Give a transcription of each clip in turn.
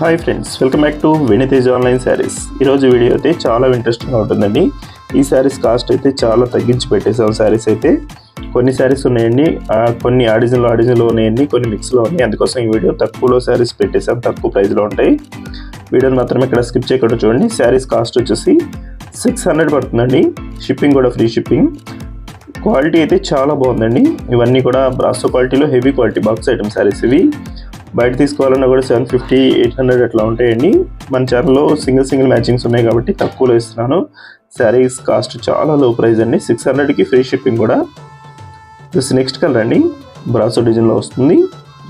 Hi friends, welcome back to వెను Teja online saris. ఈరోజు video అయితే చాలా ఇంట్రెస్టింగ్గా ఉంటుందండి. ఈ శారీస్ కాస్ట్ అయితే చాలా తగ్గించి పెట్టేసాం. శారీస్ అయితే కొన్ని శారీస్ ఉన్నాయండి, కొన్ని ఆడిజన్లో ఉన్నాయండి, కొన్ని మిక్స్లో ఉన్నాయి. అందుకోసం ఈ వీడియో తక్కువలో శారీస్ పెట్టేసాం, తక్కువ ప్రైస్లో ఉంటాయి. వీడియోని మాత్రమే ఇక్కడ స్కిప్ చేయకుండా చూడండి. శారీస్ కాస్ట్ వచ్చేసి 600 పడుతుందండి. షిప్పింగ్ కూడా ఫ్రీ షిప్పింగ్. క్వాలిటీ అయితే చాలా బాగుందండి. ఇవన్నీ కూడా బ్రాసో క్వాలిటీలో heavy quality box item saris. ఇవి బయట తీసుకోవాలన్నా కూడా 750, 800 అట్లా ఉంటాయండి. మన ఛానల్లో సింగిల్ మ్యాచింగ్స్ ఉన్నాయి కాబట్టి తక్కువలో ఇస్తున్నాను. శారీస్ కాస్ట్ చాలా లో ప్రైస్ అండి. 600కి ఫ్రీ షిప్పింగ్ కూడా. దిస్ నెక్స్ట్ కలర్ అండి, బ్రాసో డిజైన్లో వస్తుంది.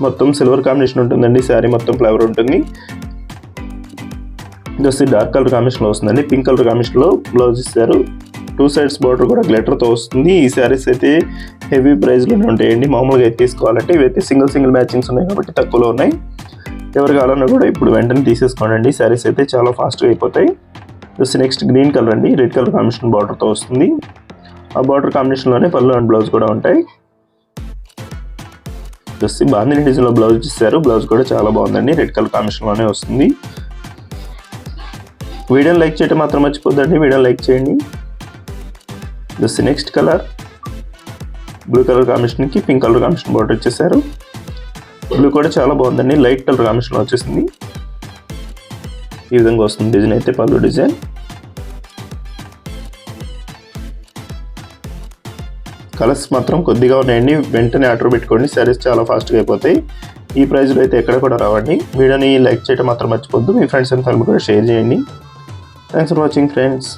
మొత్తం సిల్వర్ కాంబినేషన్ ఉంటుందండి. శారీ మొత్తం ఫ్లవర్ ఉంటుంది. దిస్ డార్క్ కలర్ కాంబినేషన్లో వస్తుందండి. పింక్ కలర్ కాంబినేషన్లో బ్లౌజ్ ఇస్తారు. 2 సైడ్స్ బార్డర్ కూడా గ్లిటర్తో వస్తుంది. ఈ శారీస్ అయితే హెవీ ప్రైస్లోనే ఉంటాయండి. మామూలుగా అయితే తీసుకోవాలంటే ఇవైతే సింగిల్ మ్యాచింగ్స్ ఉన్నాయి కాబట్టి తక్కువలో ఉన్నాయి. ఎవరు కావాలన్నా కూడా ఇప్పుడు వెంటనే తీసేసుకోండి. శారీస్ అయితే చాలా ఫాస్ట్గా అయిపోతాయి. జస్ట్ నెక్స్ట్ గ్రీన్ కలర్ అండి, రెడ్ కలర్ కాంబినేషన్ బార్డర్తో వస్తుంది. ఆ బార్డర్ కాంబినేషన్లోనే పళ్ళు అండ్ బ్లౌజ్ కూడా ఉంటాయి. జస్ట్ బాందిని డిజైన్లో బ్లౌజ్ ఇస్తారు. బ్లౌజ్ కూడా చాలా బాగుందండి, రెడ్ కలర్ కాంబినేషన్లోనే వస్తుంది. వీడియోని లైక్ చేయడం మాత్రం మర్చిపోద్దండి. వీడియోని లైక్ చేయండి. Just next colour blue colour కాంబినేషన్కి పింక్ కలర్ కాంబినేషన్ బార్డర్ ఇచ్చేసారు. బ్లూ కూడా చాలా బాగుందండి, లైట్ కలర్ కాంబినేషన్లో వచ్చేసింది. ఈ విధంగా వస్తుంది డిజైన్ అయితే, పళ్ళు డిజైన్. కలర్స్ మాత్రం కొద్దిగా ఉన్నాయండి, వెంటనే ఆర్డర్ పెట్టుకోండి. శారీస్ చాలా ఫాస్ట్గా అయిపోతాయి. ఈ ప్రైస్లో అయితే ఎక్కడ కూడా రావండి. వీడియోని లైక్ చేయడం మాత్రం మర్చిపోద్దు. మీ ఫ్రెండ్స్ అండ్ ఫ్యామిలీ కూడా షేర్ చేయండి. Thanks for watching friends.